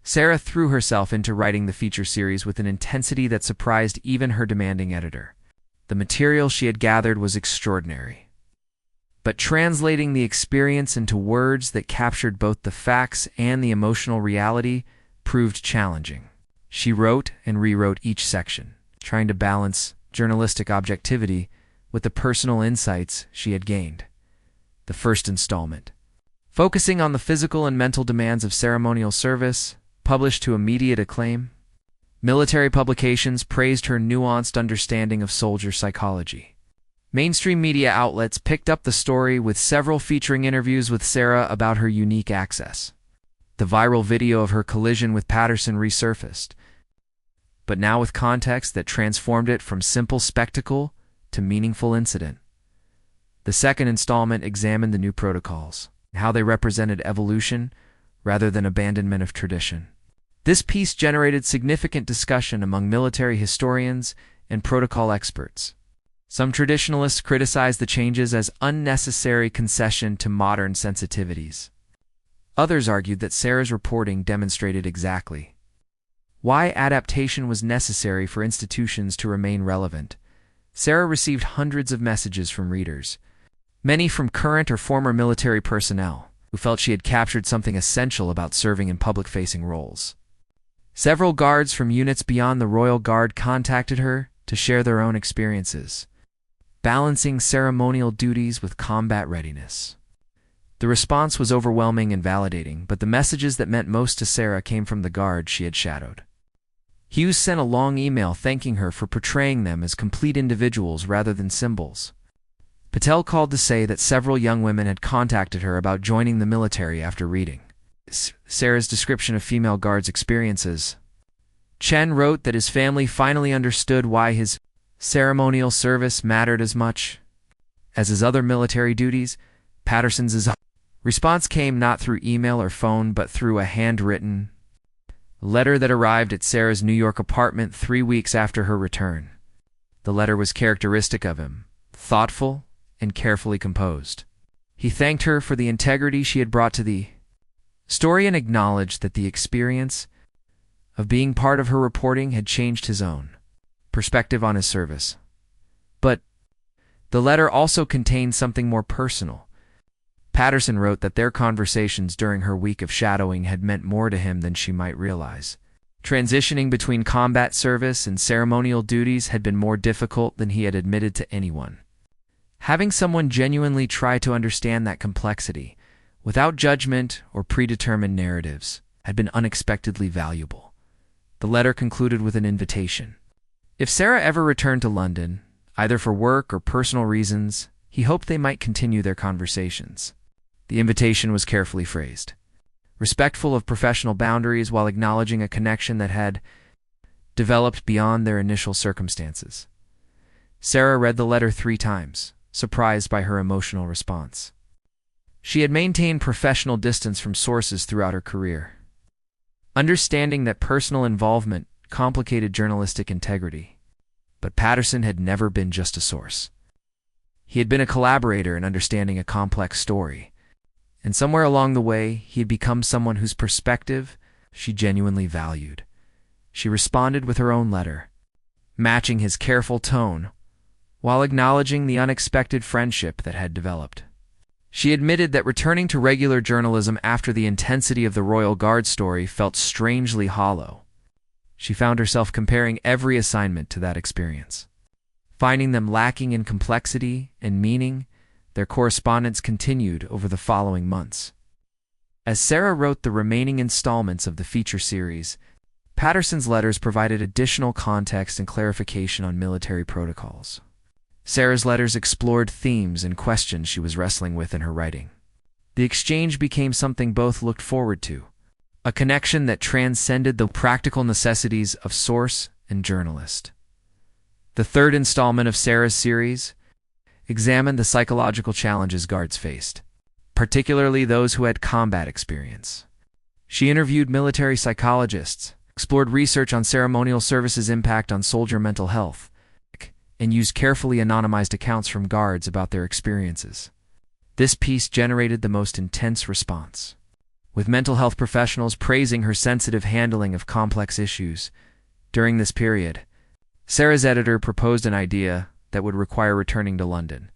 Sarah threw herself into writing the feature series with an intensity that surprised even her demanding editor. The material she had gathered was extraordinary, but translating the experience into words that captured both the facts and the emotional reality proved challenging. She wrote and rewrote each section, trying to balance journalistic objectivity with the personal insights she had gained. The first installment, focusing on the physical and mental demands of ceremonial service, published to immediate acclaim. Military publications praised her nuanced understanding of soldier psychology. Mainstream media outlets picked up the story, with several featuring interviews with Sarah about her unique access. The viral video of her collision with Patterson resurfaced, but now with context that transformed it from simple spectacle to meaningful incident. The second installment examined the new protocols, how they represented evolution rather than abandonment of tradition. This piece generated significant discussion among military historians and protocol experts. Some traditionalists criticized the changes as unnecessary concession to modern sensitivities. Others argued that Sarah's reporting demonstrated exactly why adaptation was necessary for institutions to remain relevant. Sarah received hundreds of messages from readers, many from current or former military personnel, who felt she had captured something essential about serving in public-facing roles. Several guards from units beyond the Royal Guard contacted her to share their own experiences. balancing ceremonial duties with combat readiness. The response was overwhelming and validating, but the messages that meant most to Sarah came from the guards she had shadowed. Hughes sent a long email thanking her for portraying them as complete individuals rather than symbols. Patel called to say that several young women had contacted her about joining the military after reading Sarah's description of female guards' experiences. Chen wrote that his family finally understood why his ceremonial service mattered as much as his other military duties. Patterson's response came not through email or phone, but through a handwritten letter that arrived at Sarah's New York apartment 3 weeks after her return. The letter was characteristic of him, thoughtful and carefully composed. He thanked her for the integrity she had brought to the story and acknowledged that the experience of being part of her reporting had changed his own perspective on his service. But the letter also contained something more personal. Patterson wrote that their conversations during her week of shadowing had meant more to him than she might realize. Transitioning between combat service and ceremonial duties had been more difficult than he had admitted to anyone. Having someone genuinely try to understand that complexity, without judgment or predetermined narratives, had been unexpectedly valuable. The letter concluded with an invitation. If Sarah ever returned to London, either for work or personal reasons, he hoped they might continue their conversations. The invitation was carefully phrased, respectful of professional boundaries while acknowledging a connection that had developed beyond their initial circumstances. Sarah read the letter 3 times, surprised by her emotional response. She had maintained professional distance from sources throughout her career, understanding that personal involvement complicated journalistic integrity. But Patterson had never been just a source. He had been a collaborator in understanding a complex story, and somewhere along the way, he had become someone whose perspective she genuinely valued. She responded with her own letter, matching his careful tone, while acknowledging the unexpected friendship that had developed. She admitted that returning to regular journalism after the intensity of the Royal Guard story felt strangely hollow. She found herself comparing every assignment to that experience. Finding them lacking in complexity and meaning, their correspondence continued over the following months. As Sarah wrote the remaining installments of the feature series, Patterson's letters provided additional context and clarification on military protocols. Sarah's letters explored themes and questions she was wrestling with in her writing. The exchange became something both looked forward to, a connection that transcended the practical necessities of source and journalist. The 3rd installment of Sarah's series examined the psychological challenges guards faced, particularly those who had combat experience. She interviewed military psychologists, explored research on ceremonial services' impact on soldier mental health, and used carefully anonymized accounts from guards about their experiences. This piece generated the most intense response, with mental health professionals praising her sensitive handling of complex issues. During this period, Sarah's editor proposed an idea that would require returning to London.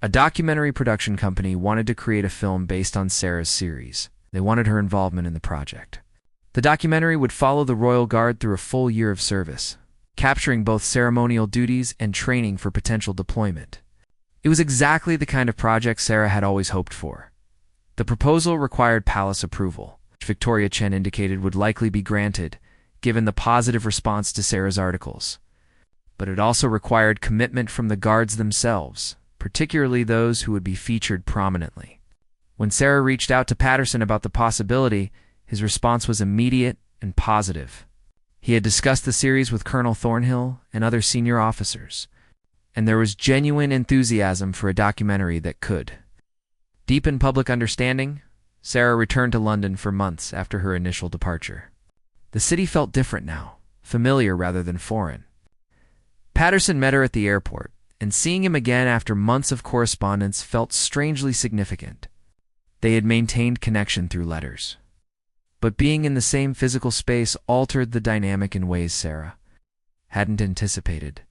A documentary production company wanted to create a film based on Sarah's series. They wanted her involvement in the project. The documentary would follow the Royal Guard through a full year of service, capturing both ceremonial duties and training for potential deployment. It was exactly the kind of project Sarah had always hoped for. The proposal required palace approval, which Victoria Chen indicated would likely be granted, given the positive response to Sarah's articles. But it also required commitment from the guards themselves, particularly those who would be featured prominently. When Sarah reached out to Patterson about the possibility, his response was immediate and positive. He had discussed the series with Colonel Thornhill and other senior officers, and there was genuine enthusiasm for a documentary that could deepen public understanding. Sarah returned to London for months after her initial departure. The city felt different now, familiar rather than foreign. Patterson met her at the airport, and seeing him again after months of correspondence felt strangely significant. They had maintained connection through letters, but being in the same physical space altered the dynamic in ways Sarah hadn't anticipated.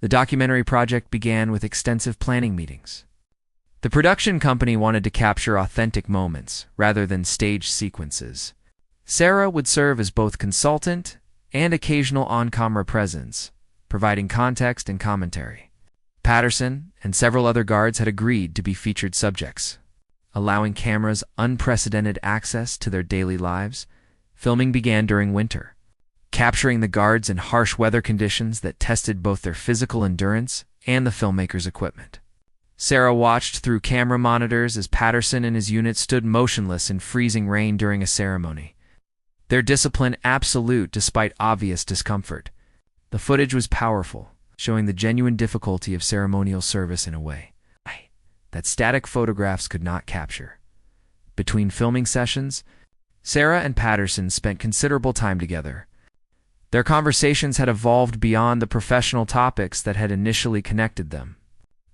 The documentary project began with extensive planning meetings. The production company wanted to capture authentic moments rather than staged sequences. Sarah would serve as both consultant and occasional on-camera presence, providing context and commentary. Patterson and several other guards had agreed to be featured subjects, allowing cameras unprecedented access to their daily lives. Filming began during winter, capturing the guards in harsh weather conditions that tested both their physical endurance and the filmmakers' equipment. Sarah watched through camera monitors as Patterson and his unit stood motionless in freezing rain during a ceremony, their discipline absolute despite obvious discomfort. The footage was powerful, showing the genuine difficulty of ceremonial service in a way that static photographs could not capture. Between filming sessions, Sarah and Patterson spent considerable time together. Their conversations had evolved beyond the professional topics that had initially connected them.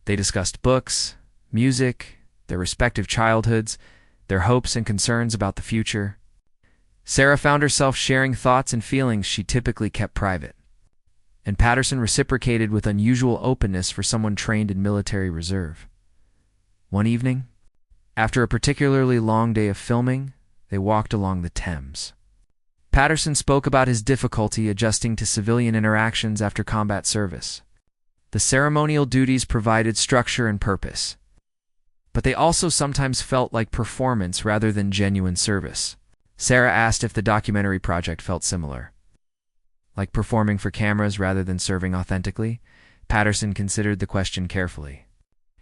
They discussed books, music, their respective childhoods, their hopes and concerns about the future. Sarah found herself sharing thoughts and feelings she typically kept private, and Patterson reciprocated with unusual openness for someone trained in military reserve. One evening, after a particularly long day of filming, they walked along the Thames. Patterson spoke about his difficulty adjusting to civilian interactions after combat service. The ceremonial duties provided structure and purpose, but they also sometimes felt like performance rather than genuine service. Sarah asked if the documentary project felt similar, like performing for cameras rather than serving authentically. Patterson considered the question carefully.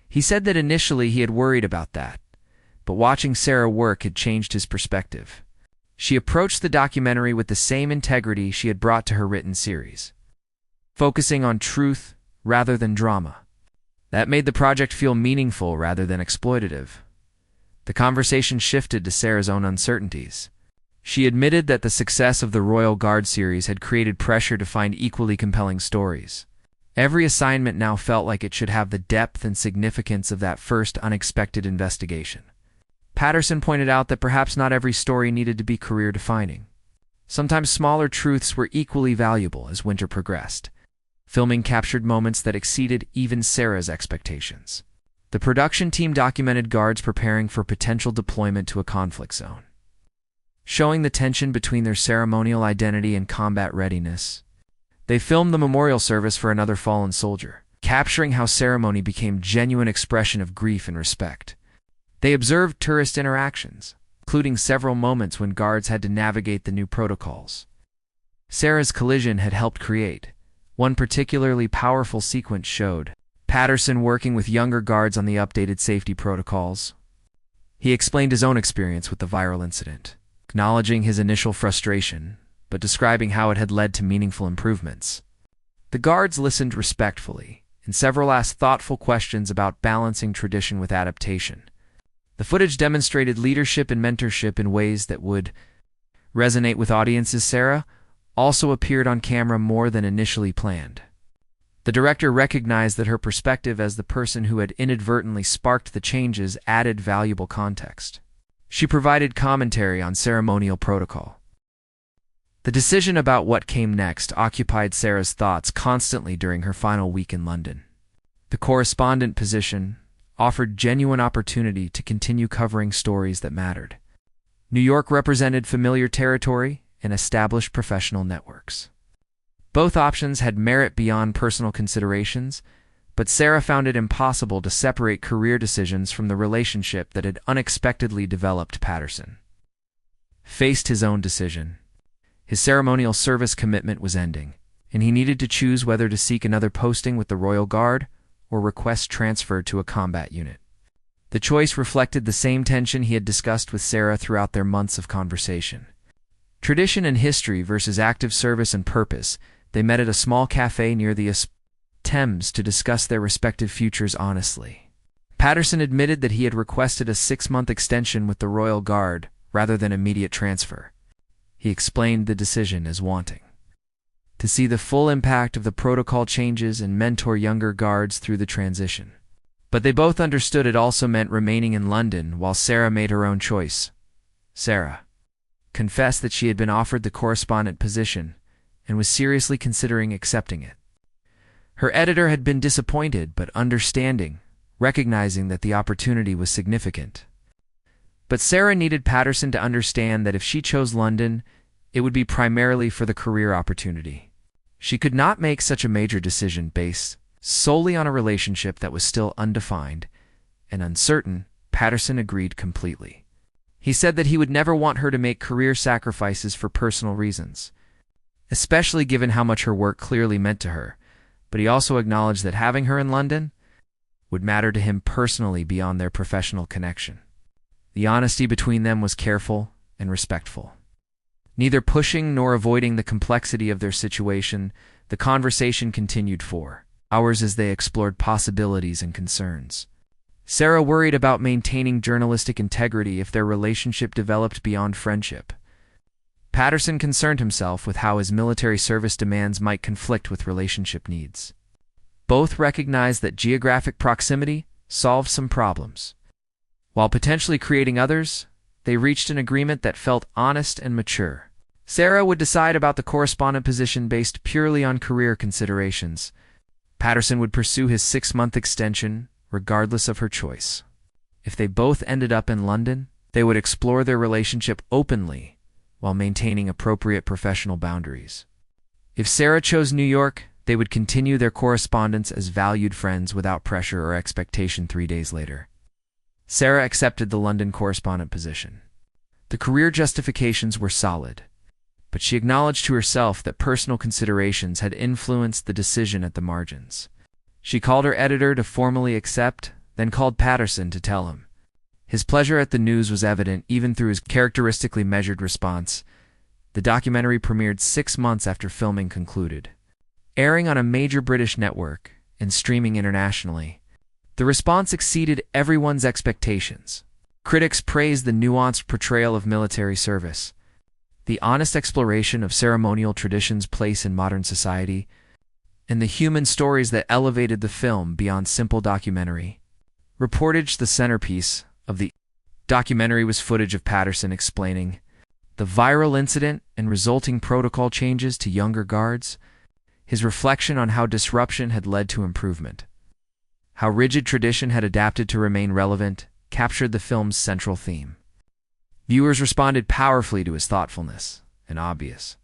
He said that initially he had worried about that, but watching Sarah work had changed his perspective. She approached the documentary with the same integrity she had brought to her written series, focusing on truth rather than drama. That made the project feel meaningful rather than exploitative. The conversation shifted to Sarah's own uncertainties. She admitted that the success of the Royal Guard series had created pressure to find equally compelling stories. Every assignment now felt like it should have the depth and significance of that first unexpected investigation. Patterson pointed out that perhaps not every story needed to be career-defining. Sometimes smaller truths were equally valuable as winter progressed. Filming captured moments that exceeded even Sarah's expectations. The production team documented guards preparing for potential deployment to a conflict zone, showing the tension between their ceremonial identity and combat readiness. They filmed the memorial service for another fallen soldier, capturing how ceremony became genuine expression of grief and respect. They observed tourist interactions, including several moments when guards had to navigate the new protocols Sarah's collision had helped create. One particularly powerful sequence showed Patterson working with younger guards on the updated safety protocols. He explained his own experience with the viral incident, acknowledging his initial frustration, but describing how it had led to meaningful improvements. The guards listened respectfully, and several asked thoughtful questions about balancing tradition with adaptation. The footage demonstrated leadership and mentorship in ways that would resonate with audiences. Sarah also appeared on camera more than initially planned. The director recognized that her perspective as the person who had inadvertently sparked the changes added valuable context. She provided commentary on ceremonial protocol. The decision about what came next occupied Sarah's thoughts constantly during her final week in London. The correspondent position offered genuine opportunity to continue covering stories that mattered. New York represented familiar territory and established professional networks. Both options had merit beyond personal considerations, but Sarah found it impossible to separate career decisions from the relationship that had unexpectedly developed. Patterson faced his own decision. His ceremonial service commitment was ending, and he needed to choose whether to seek another posting with the Royal Guard or request transfer to a combat unit. The choice reflected the same tension he had discussed with Sarah throughout their months of conversation. Tradition and history versus active service and purpose. They met at a small cafe near the Thames to discuss their respective futures honestly. Patterson admitted that he had requested a 6-month extension with the Royal Guard rather than immediate transfer. He explained the decision as wanting to see the full impact of the protocol changes and mentor younger guards through the transition. But they both understood it also meant remaining in London while Sarah made her own choice. Sarah confessed that she had been offered the correspondent position and was seriously considering accepting it. Her editor had been disappointed but understanding, recognizing that the opportunity was significant. But Sarah needed Patterson to understand that if she chose London, it would be primarily for the career opportunity. She could not make such a major decision based Solely on a relationship that was still undefined and uncertain, Patterson agreed completely. He said that he would never want her to make career sacrifices for personal reasons, especially given how much her work clearly meant to her, but he also acknowledged that having her in London would matter to him personally beyond their professional connection. The honesty between them was careful and respectful. Neither pushing nor avoiding the complexity of their situation, the conversation continued for hours as they explored possibilities and concerns. Sarah worried about maintaining journalistic integrity if their relationship developed beyond friendship. Patterson concerned himself with how his military service demands might conflict with relationship needs. Both recognized that geographic proximity solved some problems. While potentially creating others, they reached an agreement that felt honest and mature. Sarah would decide about the correspondent position based purely on career considerations. Patterson would pursue his 6-month extension, regardless of her choice. If they both ended up in London, they would explore their relationship openly while maintaining appropriate professional boundaries. If Sarah chose New York, they would continue their correspondence as valued friends without pressure or expectation 3 days later. Sarah accepted the London correspondent position. The career justifications were solid, but she acknowledged to herself that personal considerations had influenced the decision at the margins. She called her editor to formally accept, then called Patterson to tell him. His pleasure at the news was evident even through his characteristically measured response. The documentary premiered 6 months after filming concluded. Airing on a major British network and streaming internationally, the response exceeded everyone's expectations. Critics praised the nuanced portrayal of military service, the honest exploration of ceremonial traditions' place in modern society, and the human stories that elevated the film beyond simple documentary. Reportage: the centerpiece of the documentary was footage of Patterson explaining the viral incident and resulting protocol changes to younger guards, his reflection on how disruption had led to improvement, how rigid tradition had adapted to remain relevant, captured the film's central theme. Viewers responded powerfully to his thoughtfulness and obvious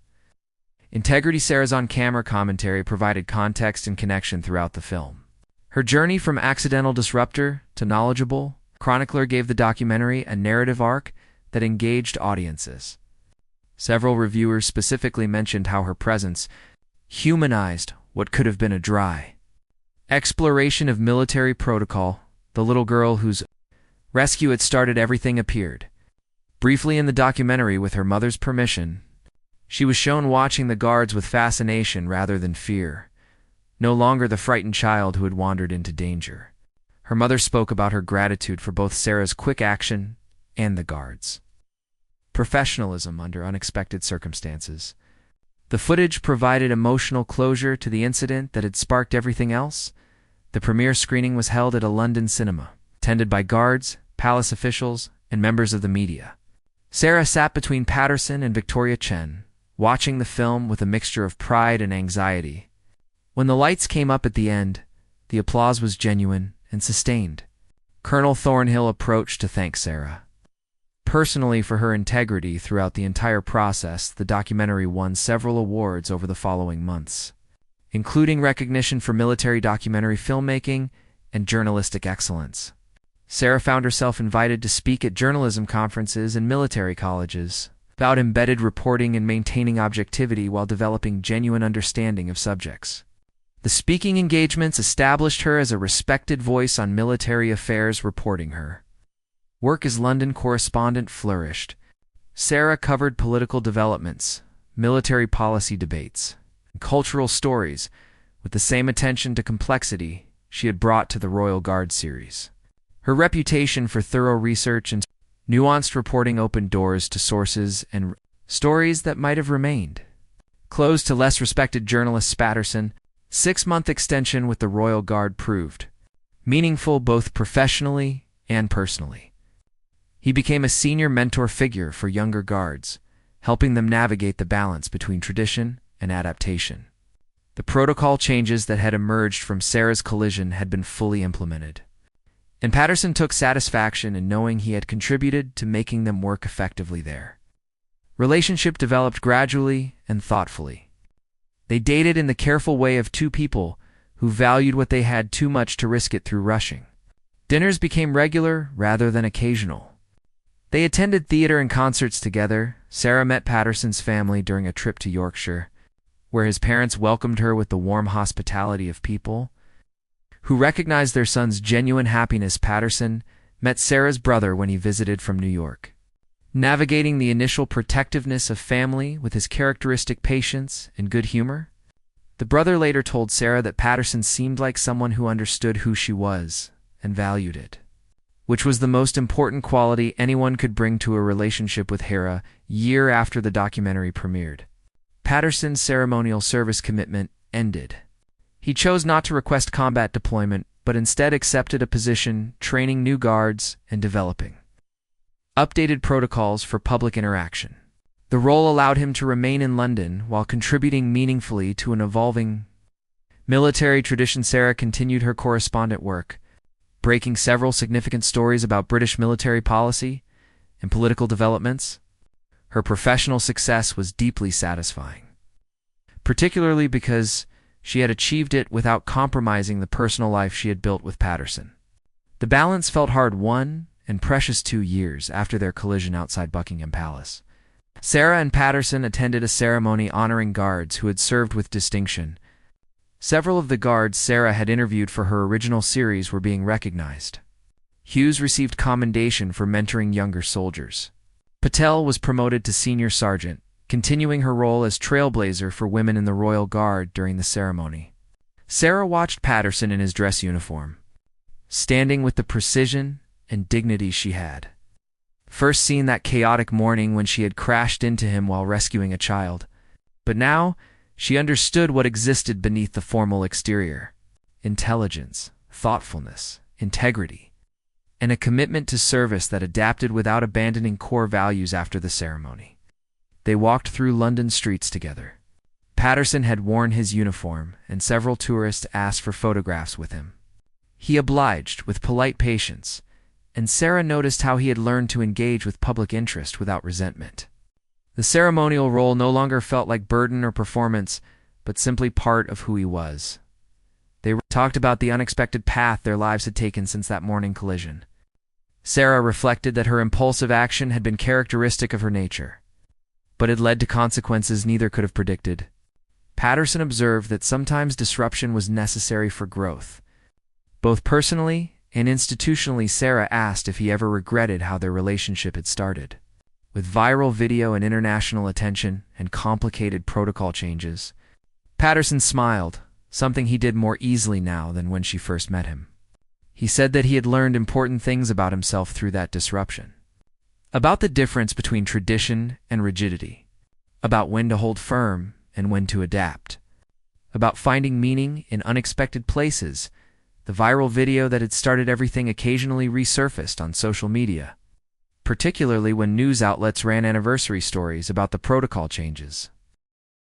integrity. Sarah's on-camera commentary provided context and connection throughout the film. Her journey from accidental disruptor to knowledgeable chronicler gave the documentary a narrative arc that engaged audiences. Several reviewers specifically mentioned how her presence humanized what could have been a dry exploration of military protocol. The little girl whose rescue had started everything appeared briefly in the documentary with her mother's permission. She was shown watching the guards with fascination rather than fear, no longer the frightened child who had wandered into danger. Her mother spoke about her gratitude for both Sarah's quick action and the guards' professionalism under unexpected circumstances. The footage provided emotional closure to the incident that had sparked everything else. The premiere screening was held at a London cinema, attended by guards, palace officials, and members of the media. Sarah sat between Patterson and Victoria Chen, watching the film with a mixture of pride and anxiety. When the lights came up at the end, the applause was genuine and sustained. Colonel Thornhill approached to thank Sarah personally for her integrity throughout the entire process. The documentary won several awards over the following months, including recognition for military documentary filmmaking and journalistic excellence. Sarah found herself invited to speak at journalism conferences and military colleges about embedded reporting and maintaining objectivity while developing genuine understanding of subjects. The speaking engagements established her as a respected voice on military affairs. Reporting her work as London correspondent flourished. Sarah covered political developments, military policy debates, and cultural stories with the same attention to complexity she had brought to the Royal Guard series. Her reputation for thorough research and nuanced reporting opened doors to sources and stories that might have remained closed to less respected journalists. Patterson 6-month extension with the Royal Guard proved meaningful both professionally and personally. He became a senior mentor figure for younger guards, helping them navigate the balance between tradition and adaptation. The protocol changes that had emerged from Sarah's collision had been fully implemented, and Patterson took satisfaction in knowing he had contributed to making them work effectively there. Relationship developed gradually and thoughtfully. They dated in the careful way of two people who valued what they had too much to risk it through rushing. Dinners became regular rather than occasional. They attended theater and concerts together. Sarah met Patterson's family during a trip to Yorkshire, where his parents welcomed her with the warm hospitality of people who recognized their son's genuine happiness. Patterson met Sarah's brother when he visited from New York. Navigating the initial protectiveness of family with his characteristic patience and good humor, the brother later told Sarah that Patterson seemed like someone who understood who she was and valued it, which was the most important quality anyone could bring to a relationship with Hera. Year after the documentary premiered, Patterson's ceremonial service commitment ended. He chose not to request combat deployment, but instead accepted a position training new guards and developing updated protocols for public interaction. The role allowed him to remain in London while contributing meaningfully to an evolving military tradition. Sarah continued her correspondent work, breaking several significant stories about British military policy and political developments. Her professional success was deeply satisfying, particularly because she had achieved it without compromising the personal life she had built with Patterson. The balance felt hard-won and precious 2 years after their collision outside Buckingham Palace. Sarah and Patterson attended a ceremony honoring guards who had served with distinction. Several of the guards Sarah had interviewed for her original series were being recognized. Hughes received commendation for mentoring younger soldiers. Patel was promoted to senior sergeant, continuing her role as trailblazer for women in the Royal Guard during the ceremony. Sarah watched Patterson in his dress uniform, standing with the precision and dignity she had first seen that chaotic morning when she had crashed into him while rescuing a child. But now, she understood what existed beneath the formal exterior: intelligence, thoughtfulness, integrity, and a commitment to service that adapted without abandoning core values. After the ceremony, they walked through London streets together. Patterson had worn his uniform, and several tourists asked for photographs with him. He obliged with polite patience, and Sarah noticed how he had learned to engage with public interest without resentment. The ceremonial role no longer felt like burden or performance, but simply part of who he was. They talked about the unexpected path their lives had taken since that morning collision. Sarah reflected that her impulsive action had been characteristic of her nature, but had led to consequences neither could have predicted. Patterson observed that sometimes disruption was necessary for growth. Both personally and institutionally, Sarah asked if he ever regretted how their relationship had started. With viral video and international attention and complicated protocol changes, Patterson smiled, something he did more easily now than when she first met him. He said that he had learned important things about himself through that disruption. About the difference between tradition and rigidity. About when to hold firm and when to adapt. About finding meaning in unexpected places. The viral video that had started everything occasionally resurfaced on social media, particularly when news outlets ran anniversary stories about the protocol changes.